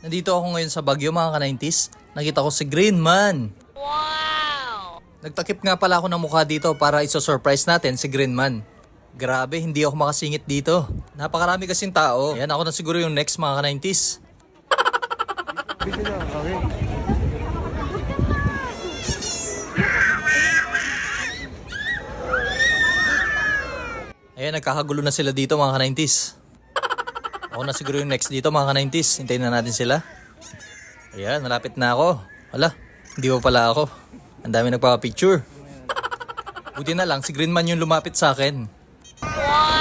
Nandito ako ngayon sa Baguio mga ka-90s. Nakita ko si Green Man. Wow! Nagtakip nga pala ako ng mukha dito para iso-surprise natin si Green Man. Grabe, hindi ako makasingit dito. Napakarami kasing tao. Ayan, ako na siguro yung next mga ka-90s. Busy na, okay. Ayan, nagkakagulo na sila dito mga ka-90s. Ako na siguro yung next dito mga ka-90s. Hintayin na natin sila. Ayan, malapit na ako. Wala, hindi pa pala ako. Ang dami nagpapapicture. Buti na lang, si Green Man yung lumapit sa akin. Wow!